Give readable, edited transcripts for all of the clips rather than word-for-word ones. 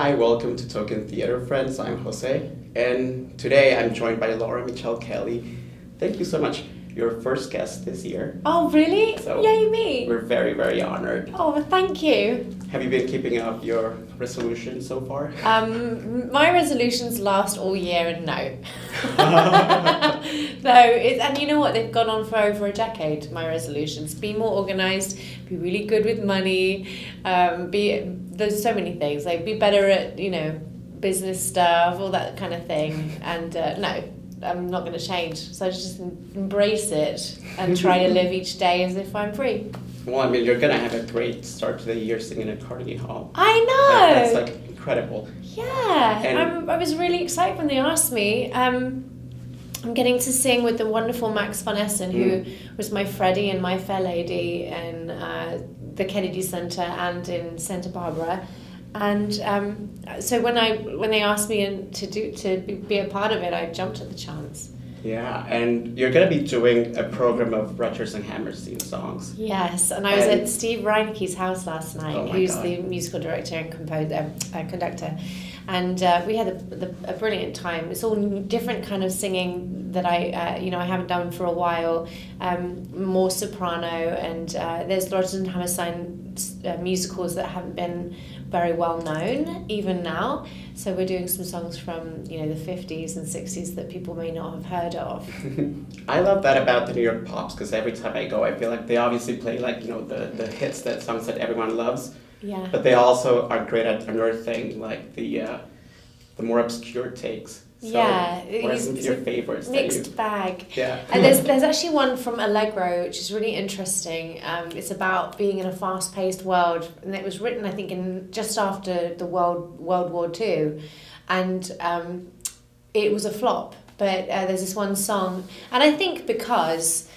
Hi, welcome to Token Theater Friends. I'm Jose, and today I'm joined by Laura Michelle Kelly. Thank you so much. Your first guest this year. Oh, really? So Yay, me. We're very, very honored. Oh, well, thank you. Have you been keeping up your resolutions so far? My resolutions last all year and no. And you know what? They've gone on for over a decade, my resolutions. Be more organised, be really good with money, there's so many things. Like, be better at, business stuff, all that kind of thing. And no, I'm not going to change. So I just embrace it and try to live each day as if I'm free. Well, I mean, you're going to have a great start to the year singing at Carnegie Hall. I know! That's like incredible. Yeah, And I was really excited when they asked me. I'm getting to sing with the wonderful Max von Essen, who was my Freddie and my Fair Lady in the Kennedy Center and in Santa Barbara. And so when they asked me to be a part of it, I jumped at the chance. Yeah, and you're going to be doing a program of Rodgers and Hammerstein songs. Yes, and I was at Steve Reinke's house last night, who's God. the musical director and conductor. And we had a brilliant time. It's all different kind of singing that I haven't done for a while. More soprano, and there's Rodgers and Hammerstein musicals that haven't been very well known even now. So we're doing some songs from the 50s and 60s that people may not have heard of. I love that about the New York Pops, because every time I go, I feel like they obviously play the hits, that songs that everyone loves. Yeah. But they also are great at unearthing like the more obscure takes. So Yeah, what are some of your favorites? Mixed bag. Yeah. And there's actually one from Allegro which is really interesting. It's about being in a fast-paced world, and it was written, I think, in just after the World War II, and it was a flop. But there's this one song, and I think because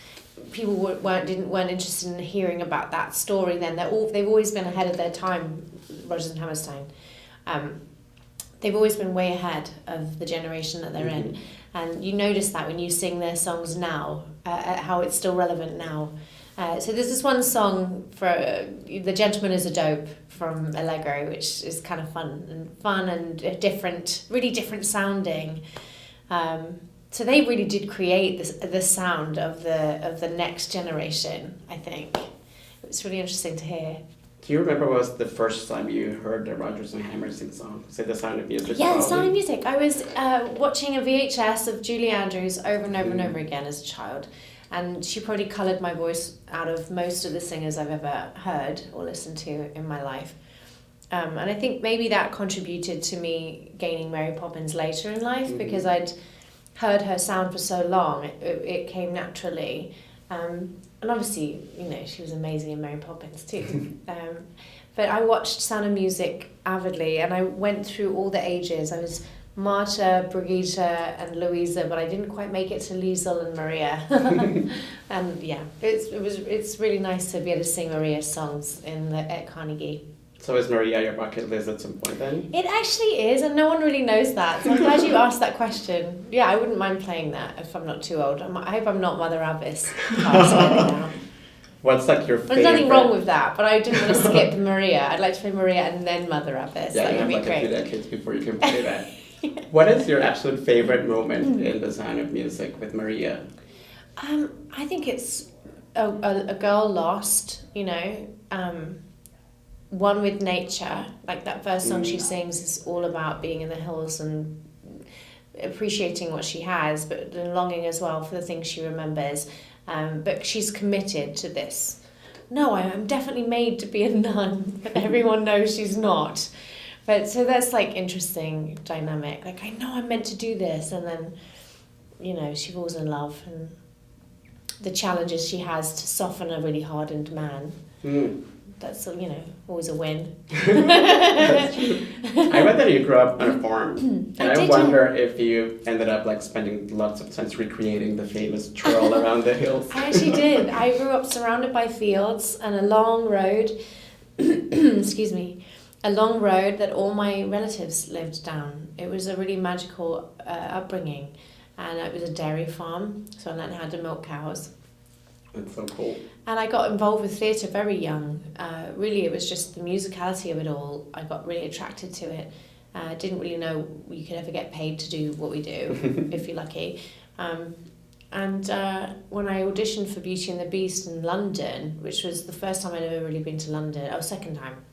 people weren't interested in hearing about that story, then they've always been ahead of their time, Rodgers and Hammerstein. They've always been way ahead of the generation that they're in. And you notice that when you sing their songs now, how it's still relevant now. So there's this one song for The Gentleman is a Dope from Allegro, which is kind of fun and different, really different sounding. So they really did create the sound of the next generation, I think. It's really interesting to hear. Do you remember what was the first time you heard the Rodgers and Hammerstein song? Say The Sound of Music? Yeah, The Sound of Music. I was watching a VHS of Julie Andrews over and over and over again as a child. And she probably coloured my voice out of most of the singers I've ever heard or listened to in my life. And I think maybe that contributed to me gaining Mary Poppins later in life, because I'd heard her sound for so long, it came naturally. And obviously, she was amazing in Mary Poppins too. But I watched Sound of Music avidly, and I went through all the ages. I was Marta, Brigitte, and Louisa, but I didn't quite make it to Liesl and Maria. And yeah, it's really nice to be able to sing Maria's songs at Carnegie. So is Maria your bucket list at some point then? It actually is, and no one really knows that. So I'm glad you asked that question. Yeah, I wouldn't mind playing that if I'm not too old. I hope I'm not Mother Abbess. What's like your favorite? There's nothing wrong with that, but I didn't want to skip Maria. I'd like to play Maria and then Mother Abbess. Yeah, that you would have be like great. a few decades before you can play that. What is your absolute favorite moment in The Sound of Music with Maria? I think it's a girl lost, one with nature. Like that first song she sings is all about being in the hills and appreciating what she has, but longing as well for the things she remembers. But she's committed to this. No, I'm definitely made to be a nun, but everyone knows she's not. But so that's like interesting dynamic. Like, I know I'm meant to do this, and then, she falls in love, and the challenges she has to soften a really hardened man. That's, always a win. That's true. I read that you grew up on a farm, and I wonder if you ended up like spending lots of time recreating the famous trail around the hills. I actually did. I grew up surrounded by fields and a long road, excuse me, a long road that all my relatives lived down. It was a really magical upbringing, and it was a dairy farm, so I learned how to milk cows. That's so cool. And I got involved with theatre very young. Really, it was just the musicality of it all. I got really attracted to it. Didn't really know you could ever get paid to do what we do, if you're lucky. And when I auditioned for Beauty and the Beast in London, which was the first time I'd ever really been to London, second time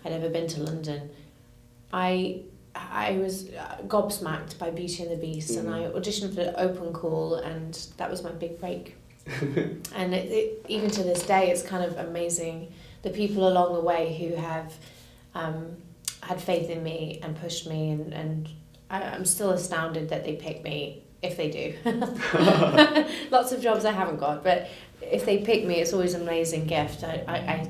I'd ever been to London, I was gobsmacked by Beauty and the Beast, and I auditioned for the open call, and that was my big break. And it even to this day, it's kind of amazing the people along the way who have had faith in me and pushed me, and I'm still astounded that they pick me, if they do. Lots of jobs I haven't got, but if they pick me, it's always an amazing gift. I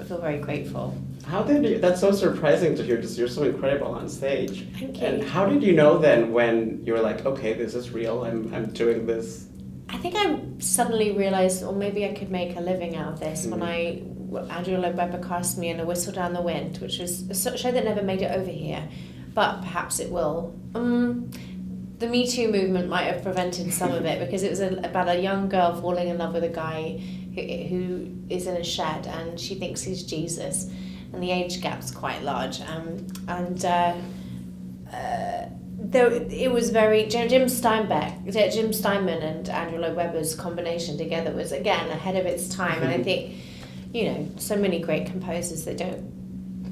feel very grateful. That's so surprising to hear, because you're so incredible on stage. Thank you. And how did you know then when you were like, okay, this is real, I'm doing this? I think I suddenly realised, or maybe I could make a living out of this, when Andrew Lloyd Webber cast me in A Whistle Down the Wind, which was a show that never made it over here, but perhaps it will. The Me Too movement might have prevented some of it, because it was about a young girl falling in love with a guy who is in a shed, and she thinks he's Jesus, and the age gap's quite large. It was very Jim Steinman and Andrew Lloyd Webber's combination together was again ahead of its time, and I think, so many great composers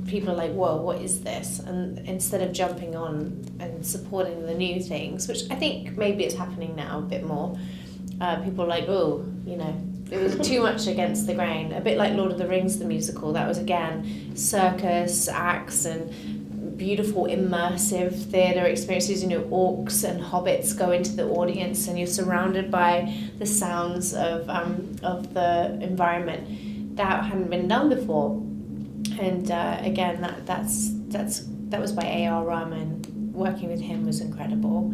people are like, whoa, what is this? And instead of jumping on and supporting the new things, which I think maybe it's happening now a bit more, people are like, oh, it was too much against the grain. A bit like Lord of the Rings, the musical. That was, again, circus acts and beautiful immersive theatre experiences. Orcs and hobbits go into the audience, and you're surrounded by the sounds of the environment. That hadn't been done before. And again, that was by A.R. Rahman. Working with him was incredible.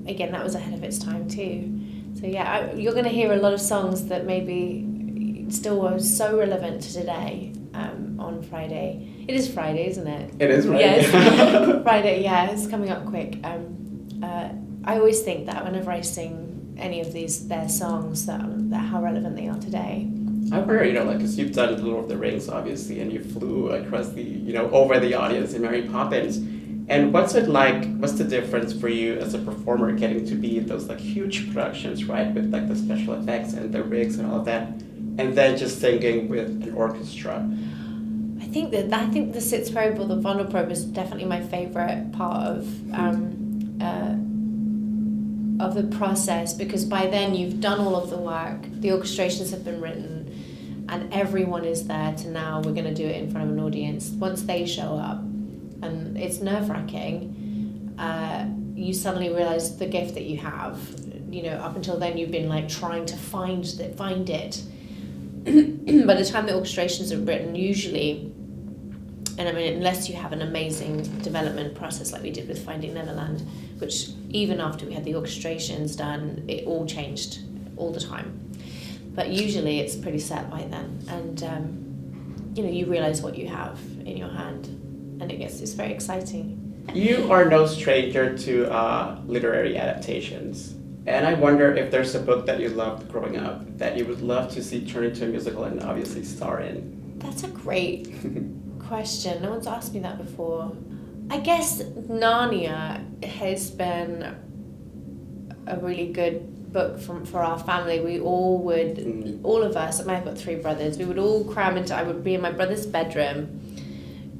Again, that was ahead of its time too. So yeah, you're going to hear a lot of songs that maybe still are so relevant to today on Friday. It is Friday, isn't it? It is Friday. Yes, Friday. Yeah, it's coming up quick. I always think that whenever I sing any of their songs, that how relevant they are today. I wonder, because you've done Lord of the Rings, obviously, and you flew across over the audience in Mary Poppins. And what's it like? What's the difference for you as a performer getting to be in those huge productions, right, with the special effects and the rigs and all of that, and then just singing with an orchestra? I think the Sitzprobe or the Vondelprobe is definitely my favorite part of the process, because by then you've done all of the work, the orchestrations have been written, and everyone is there to now we're going to do it in front of an audience. Once they show up, and it's nerve-wracking, you suddenly realize the gift that you have. Up until then you've been trying to find it. By the time the orchestrations are written, usually, and unless you have an amazing development process like we did with Finding Neverland, which even after we had the orchestrations done, it all changed all the time. But usually it's pretty set by then, and you realize what you have in your hand, and it's very exciting. You are no stranger to literary adaptations, and I wonder if there's a book that you loved growing up that you would love to see turn into a musical and obviously star in. That's a great question. No one's asked me that before. I guess Narnia has been a really good book for our family. We all would, all of us, I've got 3 brothers, we would all cram into, I would be in my brother's bedroom,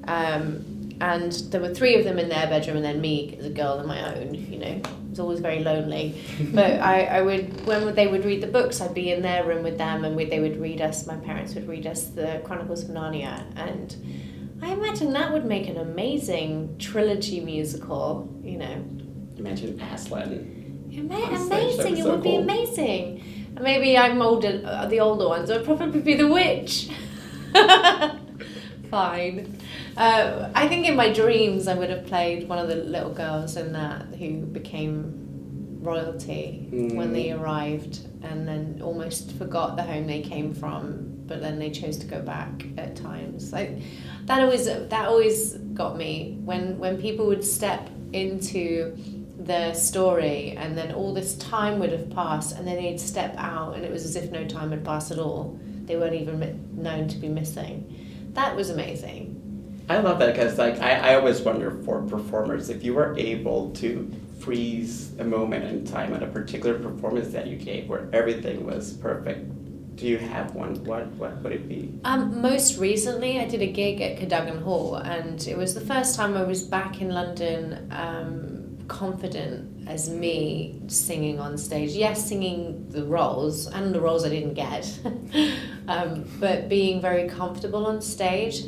and there were 3 of them in their bedroom, and then me as a girl on my own, it was always very lonely. But I would, when they would read the books, I'd be in their room with them, and they would read us, my parents would read us the Chronicles of Narnia, and I imagine that would make an amazing trilogy musical, Imagine Aslan. Amazing, it would be amazing. Maybe I'm older, the older ones, it would probably be the witch. Fine. I think in my dreams I would have played one of the little girls in that who became royalty when they arrived, and then almost forgot the home they came from, but then they chose to go back at times. That always got me when people would step into the story, and then all this time would have passed, and then they'd step out, and it was as if no time had passed at all. They weren't even known to be missing. That was amazing. I love that because like I always wonder for performers if you were able to freeze a moment in time at a particular performance that you gave where everything was perfect. Do you have one? What would it be? Most recently, I did a gig at Cadogan Hall, and it was the first time I was back in London, confident as me singing on stage. Yes, singing the roles, and the roles I didn't get, but being very comfortable on stage.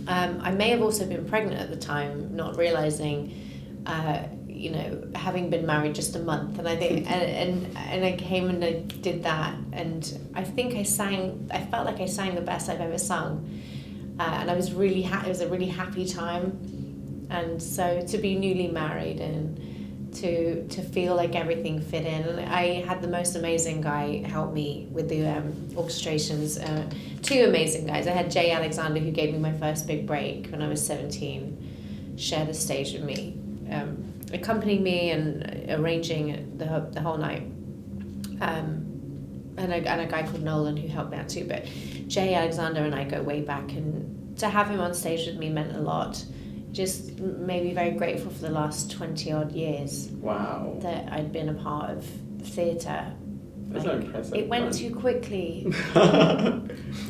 I may have also been pregnant at the time, not realizing, having been married just a month, and I think, and I came and I did that, and I think I felt like I sang the best I've ever sung, and I was really it was a really happy time, and so to be newly married and to feel like everything fit in, and I had the most amazing guy help me with the orchestrations, two amazing guys. I had Jay Alexander, who gave me my first big break when I was 17, share the stage with me, accompanying me and arranging the whole night, and a guy called Nolan who helped me out too. But Jay Alexander and I go way back, and to have him on stage with me meant a lot. Just made me very grateful for the last 20 odd years. Wow. That I'd been a part of theatre. That's impressive. It went too quickly.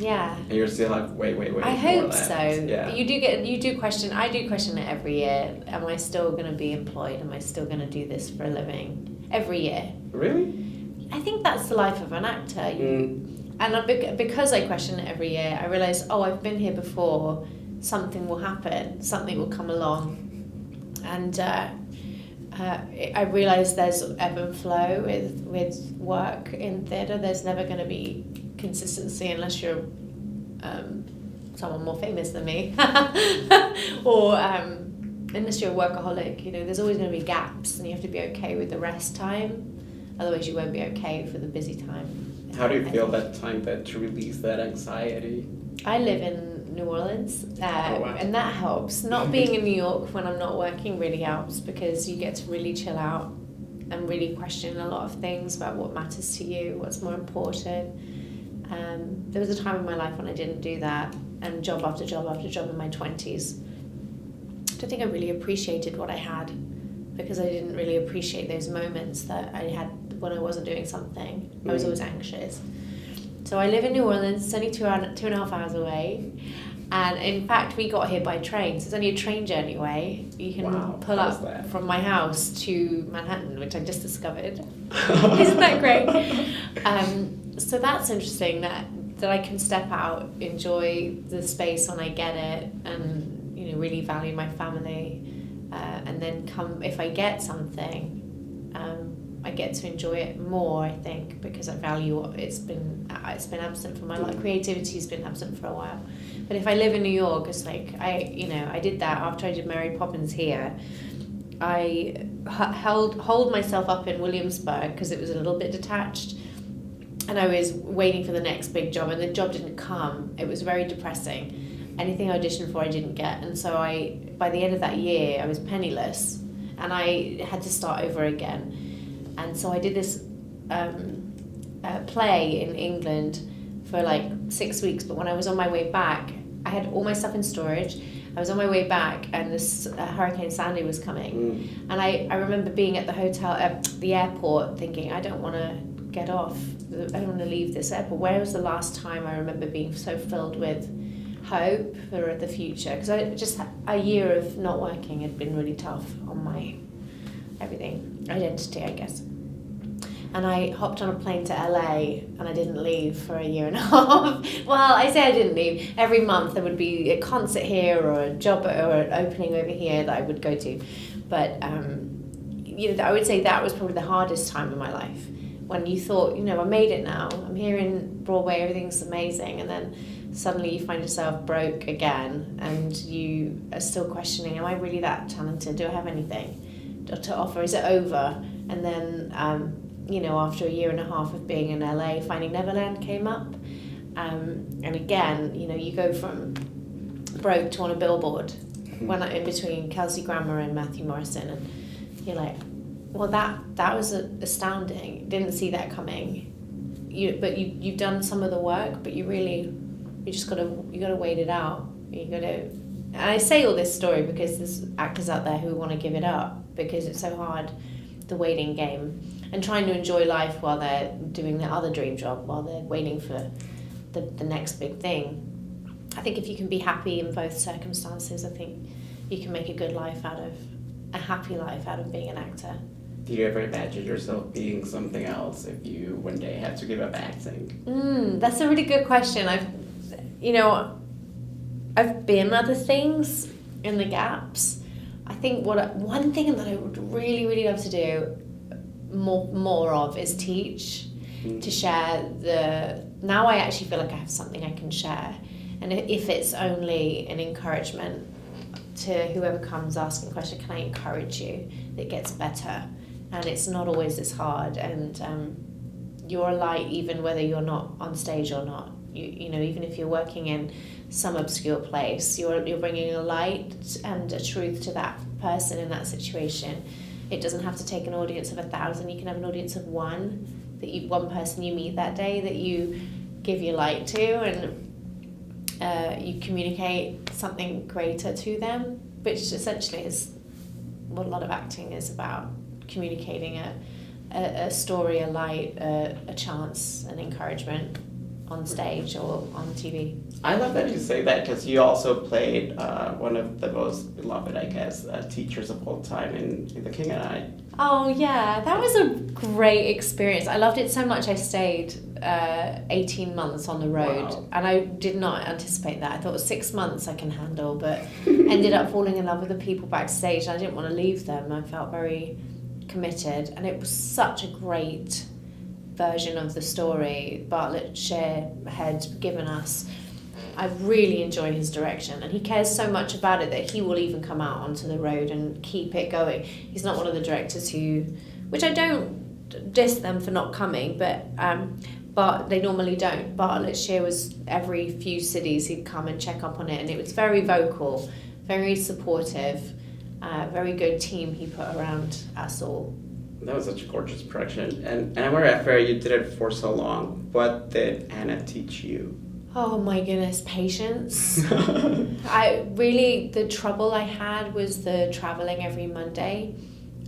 Yeah. And you're still like way. I hope so. Yeah. But you do question. I do question it every year. Am I still going to be employed? Am I still going to do this for a living? Every year. Really? I think that's the life of an actor. And because I question it every year, I realise, I've been here before. Something will happen, something will come along, and I realise there's ebb and flow with work in theatre. There's never going to be consistency unless you're someone more famous than me, or unless you're a workaholic. There's always going to be gaps, and you have to be okay with the rest time. Otherwise, you won't be okay for the busy time. How do you feel that time to release that anxiety? I live in New Orleans, wow. and that helps. Not being in New York when I'm not working really helps, because you get to really chill out and really question a lot of things about what matters to you, what's more important. There was a time in my life when I didn't do that, and job after job after job in my 20s. I don't think I really appreciated what I had, because I didn't really appreciate those moments that I had when I wasn't doing something. I was always anxious. So I live in New Orleans. It's only 2.5 hours away, and in fact we got here by train, so it's only a train journey away. You can pull up from my house to Manhattan, which I just discovered. Isn't that great? So that's interesting that I can step out, enjoy the space when I get it, and really value my family, and then if I get something, I get to enjoy it more, I think, because I value it's been absent from my life. Creativity's been absent for a while. But if I live in New York, it's like I did that after I did Mary Poppins here. I hold myself up in Williamsburg because it was a little bit detached, and I was waiting for the next big job, and the job didn't come. It was very depressing. Anything I auditioned for, I didn't get, and so by the end of that year, I was penniless, and I had to start over again. And so I did this play in England for like 6 weeks, but when I was on my way back, I had all my stuff in storage. I was on my way back, and this Hurricane Sandy was coming. And I remember being at the hotel, at the airport, thinking, I don't want to get off. I don't want to leave this airport. Where was the last time I remember being so filled with hope for the future? Because a year of not working had been really tough on my everything, identity, I guess. And I hopped on a plane to LA, and I didn't leave for a year and a half. Well, I say I didn't leave. Every month there would be a concert here, or a job, or an opening over here that I would go to. But I would say that was probably the hardest time in my life, when you thought, I made it now. I'm here in Broadway, everything's amazing, and then suddenly you find yourself broke again, and you are still questioning, am I really that talented? Do I have anything to offer? Is it over? And then after a year and a half of being in LA, Finding Neverland came up, and again, you go from broke to on a billboard, when in between Kelsey Grammer and Matthew Morrison, and you're like, well, that was astounding. Didn't see that coming. You've done some of the work, but you just gotta wait it out. You gotta and I say all this story because there's actors out there who want to give it up because it's so hard, the waiting game, and trying to enjoy life while they're doing their other dream job, while they're waiting for the next big thing. I think if you can be happy in both circumstances, I think you can make a good life out of, a happy life out of being an actor. Do you ever imagine yourself being something else if you one day had to give up acting? That's a really good question. I've been other things in the gaps. I think one thing that I would really, really love to do more of is teach, to share now I actually feel like I have something I can share. And if it's only an encouragement to whoever comes asking a question, can I encourage you? It gets better. And it's not always this hard. And you're a light even whether you're not on stage or not. You know, even if you're working in some obscure place, you're bringing a light and a truth to that person in that situation. It doesn't have to take an audience of 1,000. You can have an audience of one person you meet that day that you give your light to, and you communicate something greater to them, which essentially is what a lot of acting is about, communicating a story, a light, a chance, an encouragement on stage or on TV. I love that you say that because you also played one of the most beloved, I guess, teachers of all time in The King and I. Oh yeah, that was a great experience. I loved it so much I stayed 18 months on the road. Wow. And I did not anticipate that. I thought 6 months I can handle, but ended up falling in love with the people backstage. I didn't want to leave them. I felt very committed, and it was such a great version of the story Bartlett Sher had given us. I really enjoy his direction, and he cares so much about it that he will even come out onto the road and keep it going. He's not one of the directors which I don't diss them for not coming, but they normally don't. Bartlett Sher was every few cities he'd come and check up on it, and it was very vocal, very supportive, very good team he put around us all. That was such a gorgeous production. And I wonder, after you did it for so long, what did Anna teach you? Oh my goodness, patience. The trouble I had was the traveling every Monday.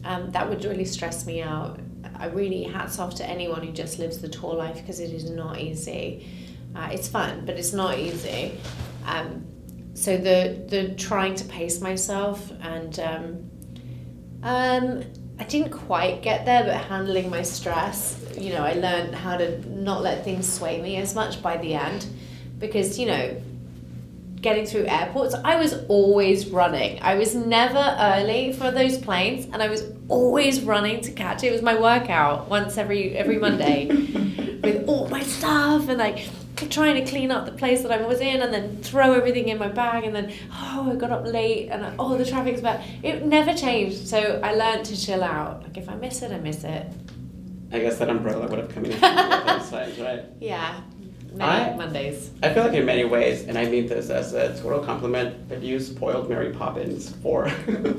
That would really stress me out. I really, hats off to anyone who just lives the tour life, because it is not easy. It's fun, but it's not easy. So the trying to pace myself, and I didn't quite get there, but handling my stress, I learned how to not let things sway me as much by the end, because, getting through airports, I was always running. I was never early for those planes, and I was always running to catch it. It was my workout once every Monday with all my stuff, and like trying to clean up the place that I was in, and then throw everything in my bag, and then I got up late, and the traffic's bad. It never changed. So I learned to chill out. Like, if I miss it, I miss it. I guess that umbrella would have come in at those times, right? Yeah, many Mondays. I feel like in many ways, and I mean this as a total compliment, that you spoiled Mary Poppins for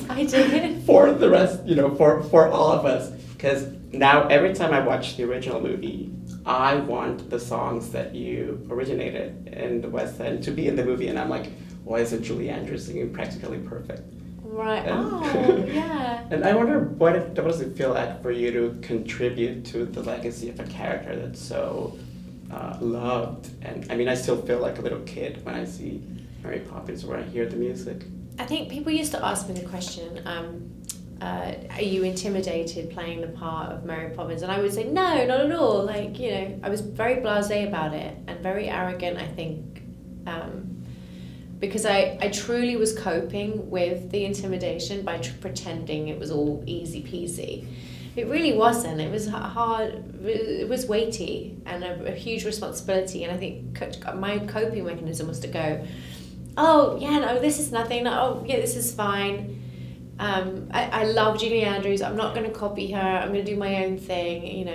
I did. for the rest, for all of us. Because now every time I watch the original movie, I want the songs that you originated in the West End to be in the movie, and I'm like, why isn't Julie Andrews singing Practically Perfect? Right. Yeah. And I wonder, what does it feel like for you to contribute to the legacy of a character that's so loved? And I mean, I still feel like a little kid when I see Mary Poppins or when I hear the music. I think people used to ask me the question, are you intimidated playing the part of Mary Poppins? And I would say, no, not at all. Like, I was very blasé about it, and very arrogant, I think, because I truly was coping with the intimidation by pretending it was all easy peasy. It really wasn't. It was hard. It was weighty and a huge responsibility. And I think my coping mechanism was to go, oh, yeah, no, this is nothing. Oh, yeah, this is fine. I love Julie Andrews. I'm not going to copy her. I'm going to do my own thing.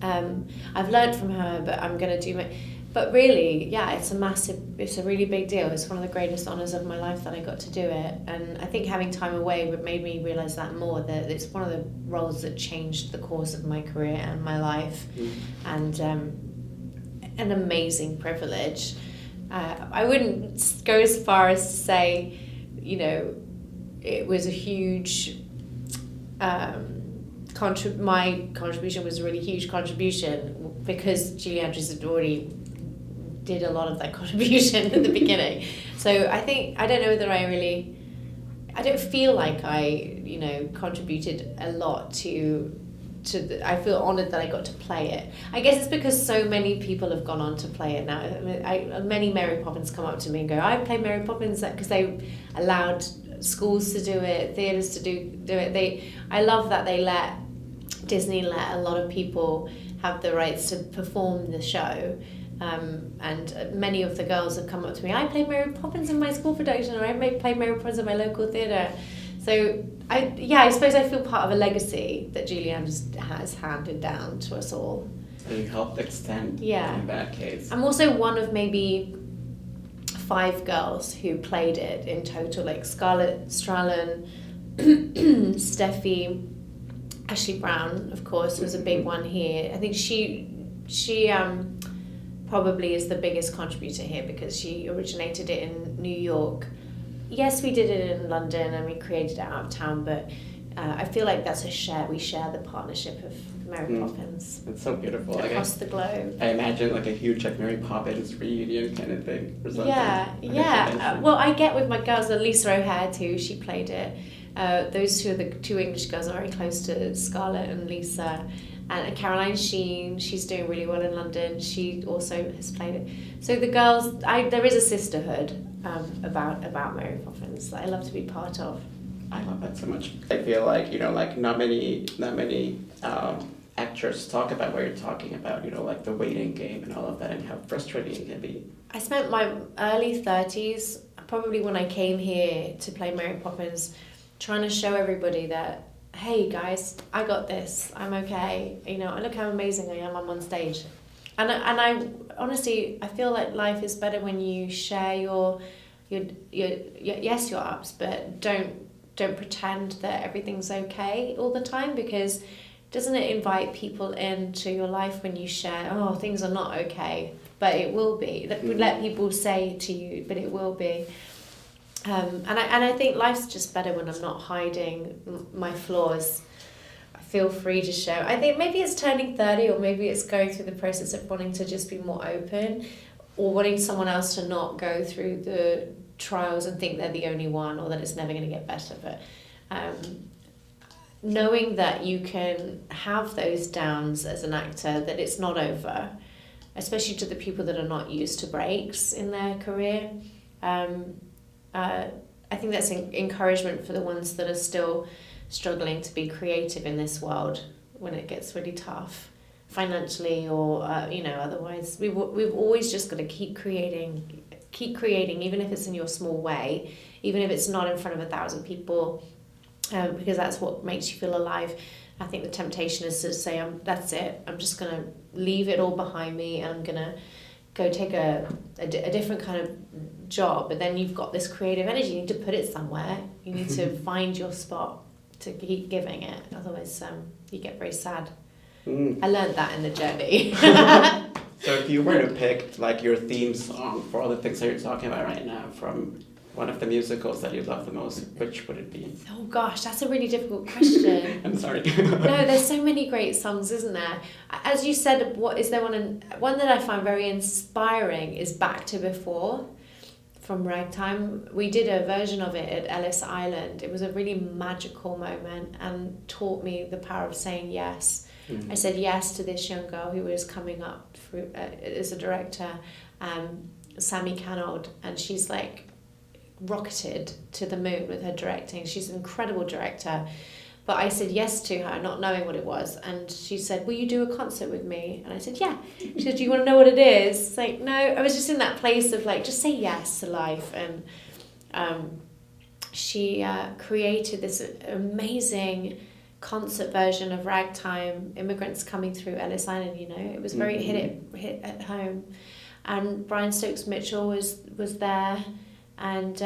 I've learned from her, but I'm going to do my... But really, yeah, it's a really big deal. It's one of the greatest honours of my life that I got to do it. And I think having time away made me realise that more, that it's one of the roles that changed the course of my career and my life. And an amazing privilege I wouldn't go as far as to say, you know, it was a huge my contribution was a really huge contribution, because Julie Andrews had already did a lot of that contribution at the beginning. So I think, I don't know whether I don't feel like I, you know, contributed a lot to I feel honoured that I got to play it. I guess it's because so many people have gone on to play it now. I mean, many Mary Poppins come up to me and go, I played Mary Poppins, because they allowed schools to do it, theatres to do it. I love that Disney let a lot of people have the rights to perform the show. And many of the girls have come up to me, I played Mary Poppins in my school production, or I played Mary Poppins in my local theatre. So I suppose I feel part of a legacy that Julie Andrews has handed down to us all. So you helped extend in that case. I'm also one of maybe 5 girls who played it in total, like Scarlett Strallen, Steffi, Ashley Brown, of course, was a big one here. I think she probably is the biggest contributor here, because she originated it in New York. Yes, we did it in London and we created it out of town, but I feel like that's we share the partnership of Mary Poppins. It's so beautiful. Across the globe. I imagine like a huge like Mary Poppins reunion kind of thing or something. Yeah. Well, I get with my girls, Lisa O'Hare too, she played it. Those two are the 2 English girls are very close to Scarlett and Lisa. And Caroline Sheen, she's doing really well in London. She also has played it. So the girls, there is a sisterhood about Mary Poppins that I love to be part of. I love that so much. I feel like, you know, like not many actors talk about what you're talking about, you know, like the waiting game and all of that, and how frustrating it can be. I spent my early 30s, probably when I came here to play Mary Poppins, trying to show everybody that, hey guys, I got this, I'm okay, you know, look how amazing I am, I'm on stage. And I honestly, I feel like life is better when you share your ups, but don't pretend that everything's okay all the time, because doesn't it invite people into your life when you share, oh, things are not okay, but it will be. Let people say to you, but it will be. And I think life's just better when I'm not hiding my flaws. I feel free to show. I think maybe it's turning 30, or maybe it's going through the process of wanting to just be more open, or wanting someone else to not go through the trials and think they're the only one, or that it's never going to get better. But knowing that you can have those downs as an actor, that it's not over, especially to the people that are not used to breaks in their career. I think that's encouragement for the ones that are still struggling to be creative in this world when it gets really tough financially, or otherwise. We've always just got to keep creating, even if it's in your small way, even if it's not in front of 1,000 people, because that's what makes you feel alive. I think the temptation is to say, that's it, I'm just going to leave it all behind me, and I'm going to go take a different kind of job. But then you've got this creative energy, you need to put it somewhere, you need to find your spot to keep giving it, otherwise you get very sad. I learned that in the journey. So if you were to pick like your theme song for all the things that you're talking about right now from one of the musicals that you love the most, which would it be? Oh gosh, that's a really difficult question. I'm sorry. No, there's so many great songs, isn't there? As you said, what is there one that I find very inspiring is Back to Before from Ragtime. We did a version of it at Ellis Island. It was a really magical moment and taught me the power of saying yes. I said yes to this young girl who was coming up as a director, Sammy Canold, and she's like rocketed to the moon with her directing. She's an incredible director. But I said yes to her, not knowing what it was. And she said, will you do a concert with me? And I said, yeah. She said, do you want to know what it is? It's like, no. I was just in that place of like, just say yes to life. And she created this amazing concert version of Ragtime, immigrants coming through Ellis Island, you know. It was very hit at home. And Brian Stokes Mitchell was there. And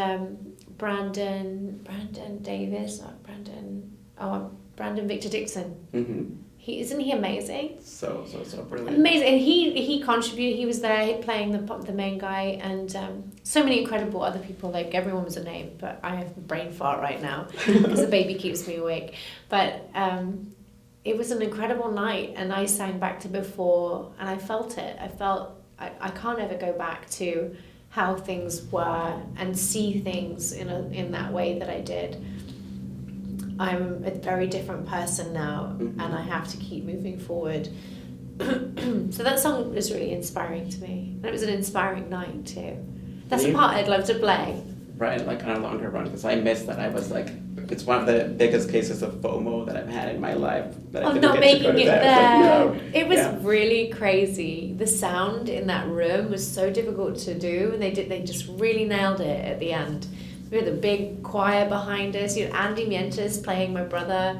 Brandon Victor Dixon. Isn't he amazing? So brilliant. Amazing, and he contributed. He was there playing the main guy, and so many incredible other people. Like everyone was a name, but I have a brain fart right now because the baby keeps me awake. But it was an incredible night, and I sang back to before, and I felt it. I can't ever go back to how things were and see things in that way that I did. I'm a very different person now, and I have to keep moving forward. So that song was really inspiring to me, and it was an inspiring night too. That's the part I'd love to play. Right, like on a longer run, because I missed that. I was like, it's one of the biggest cases of FOMO that I've had in my life. That I not making it there. Like, no. It was really crazy. The sound in that room was so difficult to do, and they just really nailed it at the end. We had a big choir behind us. You had Andy Mientras playing my brother.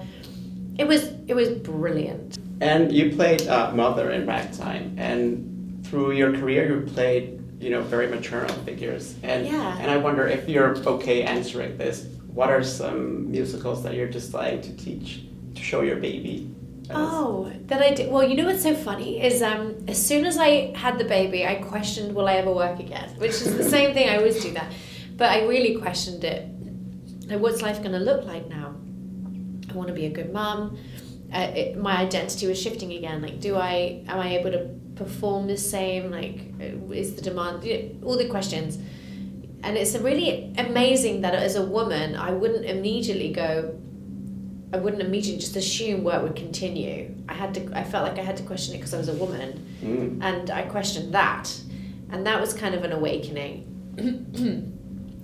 It was brilliant. And you played Mother in Ragtime, and through your career you played, very maternal figures. And I wonder if you're okay answering this. What are some musicals that you're just like to teach to show your baby? That I did. Well, you know what's so funny is as soon as I had the baby, I questioned, will I ever work again? Which is the same thing. I always do that. But I really questioned it. Like, what's life going to look like now? I want to be a good mum. My identity was shifting again. Like, am I able to perform the same? Like, is the demand? All the questions. And it's really amazing that as a woman, I wouldn't immediately just assume work would continue. I felt like I had to question it because I was a woman. And I questioned that. And that was kind of an awakening.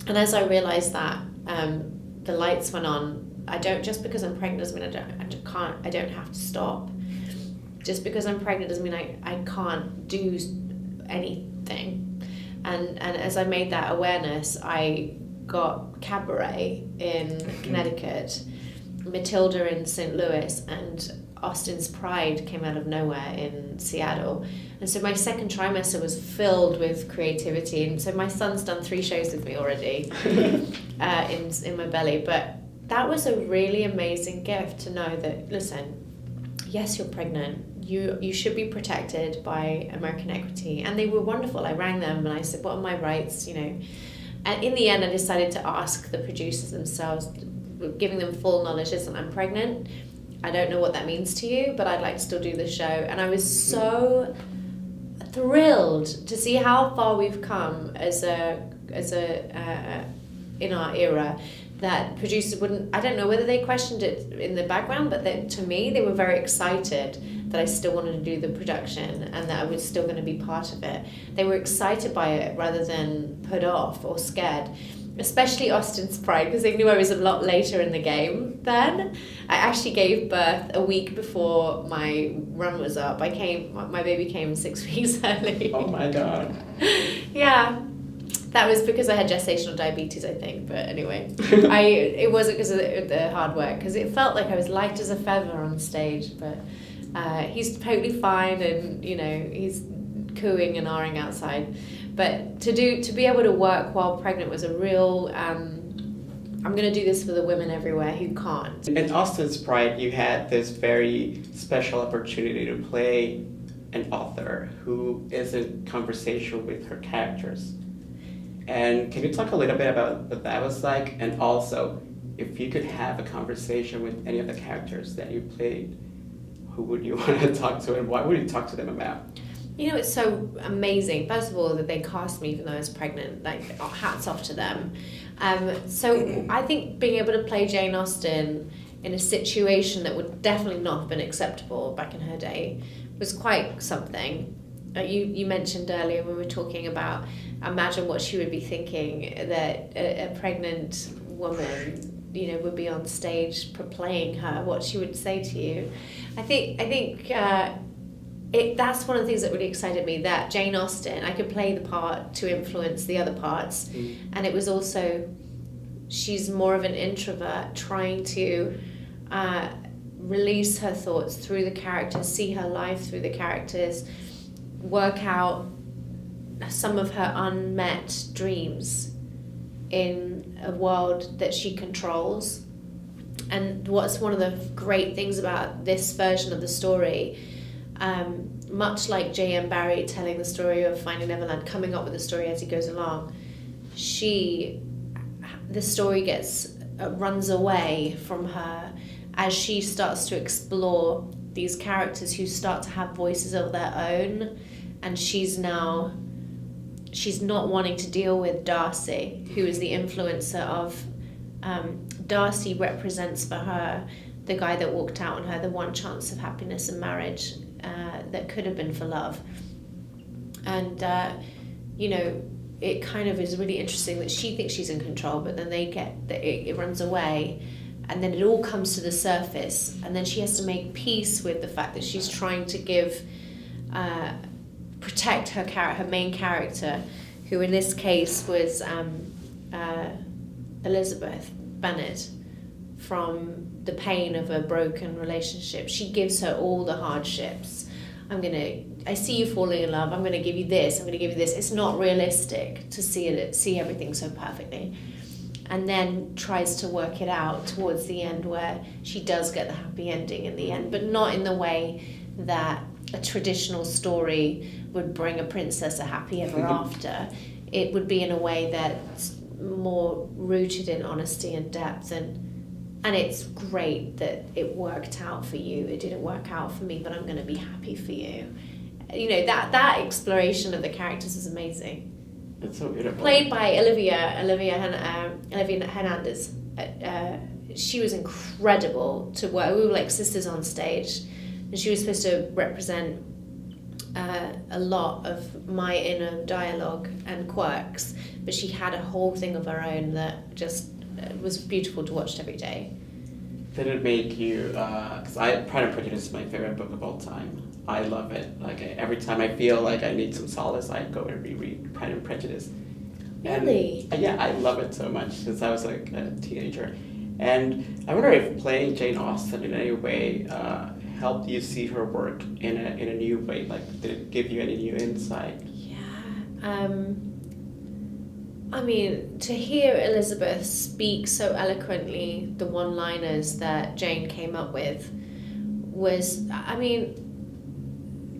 And as I realized that, the lights went on. Just because I'm pregnant doesn't mean I don't have to stop. Just because I'm pregnant doesn't mean I can't do anything. And as I made that awareness, I got Cabaret in Connecticut, Matilda in St. Louis, and Austin's Pride came out of nowhere in Seattle. And so my second trimester was filled with creativity. And so my son's done 3 shows with me already in my belly. But that was a really amazing gift to know that, listen, yes, you're pregnant. You should be protected by American Equity. And they were wonderful. I rang them and I said, what are my rights? And in the end, I decided to ask the producers themselves, giving them full knowledge, listen, I'm pregnant. I don't know what that means to you, but I'd like to still do the show. And I was so thrilled to see how far we've come as a in our era, that producers wouldn't, I don't know whether they questioned it in the background, but to me they were very excited that I still wanted to do the production and that I was still going to be part of it. They were excited by it rather than put off or scared. Especially Austin's Pride, because they knew I was a lot later in the game then. I actually gave birth a week before my run was up. My baby came 6 weeks early. Oh my God. Yeah. That was because I had gestational diabetes, I think. But anyway, it wasn't because of the hard work, because it felt like I was light as a feather on stage. But he's totally fine, and he's cooing and ahhing outside. But to be able to work while pregnant was a real, I'm going to do this for the women everywhere who can't. In Austin's Pride, you had this very special opportunity to play an author who is in conversation with her characters. And can you talk a little bit about what that was like? And also, if you could have a conversation with any of the characters that you played, who would you want to talk to, and what would you talk to them about? It's so amazing, first of all, that they cast me even though I was pregnant. Like, hats off to them. So I think being able to play Jane Austen in a situation that would definitely not have been acceptable back in her day was quite something. You mentioned earlier when we were talking about, imagine what she would be thinking, that a pregnant woman would be on stage playing her, what she would say to you. I think that's one of the things that really excited me, that Jane Austen, I could play the part to influence the other parts. And it was also, she's more of an introvert trying to release her thoughts through the characters, see her life through the characters, work out some of her unmet dreams in a world that she controls. And what's one of the great things about this version of the story, much like J.M. Barrie telling the story of Finding Neverland, coming up with the story as he goes along, the story runs away from her as she starts to explore these characters who start to have voices of their own, and she's not wanting to deal with Darcy, who is the influencer of Darcy represents for her the guy that walked out on her, the one chance of happiness and marriage that could have been for love. And it kind of is really interesting that she thinks she's in control, but then it runs away, and then it all comes to the surface, and then she has to make peace with the fact that she's trying to protect her main character, who in this case was Elizabeth Bennet, from the pain of a broken relationship. She gives her all the hardships. I see you falling in love, I'm going to give you this, I'm going to give you this. It's not realistic to see everything so perfectly. And then tries to work it out towards the end, where she does get the happy ending in the end, but not in the way that a traditional story would bring a princess a happy ever after. It would be in a way that's more rooted in honesty and depth, and it's great that it worked out for you. It didn't work out for me, but I'm going to be happy for you. That exploration of the characters is amazing. It's so beautiful. Played by Olivia Hernandez. She was incredible to work. We were like sisters on stage, and she was supposed to represent a lot of my inner dialogue and quirks, but she had a whole thing of her own that just was beautiful to watch every day. Did it make you, because Pride and Prejudice is my favorite book of all time. I love it. Like every time I feel like I need some solace, I go and reread Pride and Prejudice. Really? And, yeah, I love it so much since I was like a teenager. And I wonder if playing Jane Austen in any way helped you see her work in a new way. Like, did it give you any new insight? Yeah. I mean, to hear Elizabeth speak so eloquently the one-liners that Jane came up with was, I mean,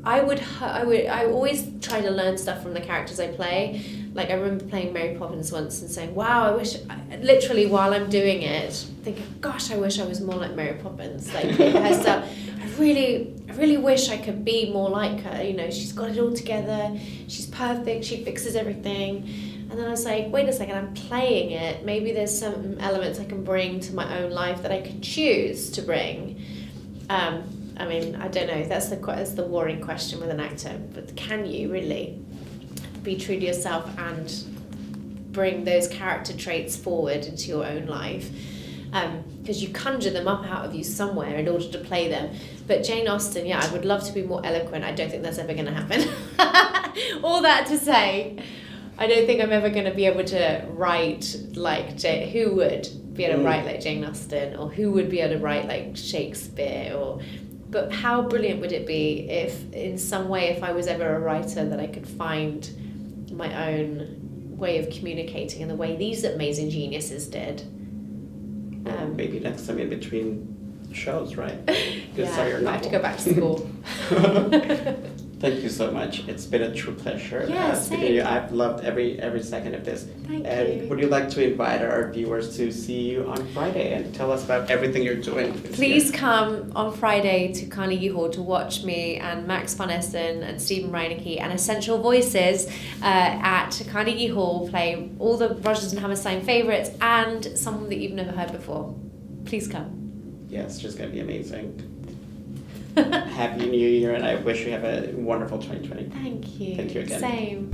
I always try to learn stuff from the characters I play. Like, I remember playing Mary Poppins once and saying, wow, literally while I'm doing it, thinking, gosh, I wish I was more like Mary Poppins. Like, her stuff. I really wish I could be more like her. She's got it all together. She's perfect. She fixes everything. And then I was like, wait a second, I'm playing it. Maybe there's some elements I can bring to my own life that I could choose to bring. I mean, I don't know. That's the worrying question with an actor. But can you really be true to yourself and bring those character traits forward into your own life? Because you conjure them up out of you somewhere in order to play them. But Jane Austen, yeah, I would love to be more eloquent. I don't think that's ever going to happen. All that to say, I don't think I'm ever going to be able to write like who would be able to write like Jane Austen, or who would be able to write like Shakespeare, but how brilliant would it be if in some way, if I was ever a writer, that I could find my own way of communicating in the way these amazing geniuses did. Maybe next time in between shows, right? Yeah, I have to go back to school. Thank you so much. It's been a true pleasure speaking to you. I've loved every second of this. Thank you. Would you like to invite our viewers to see you on Friday and tell us about everything you're doing? Please come on Friday to Carnegie Hall to watch me and Max von Essen and Stephen Reinecke and Essential Voices at Carnegie Hall play all the Rodgers and Hammerstein favourites and some that you've never heard before. Please come. Yeah, it's just going to be amazing. Happy New Year, and I wish you have a wonderful 2020. Thank you. Thank you again. Same.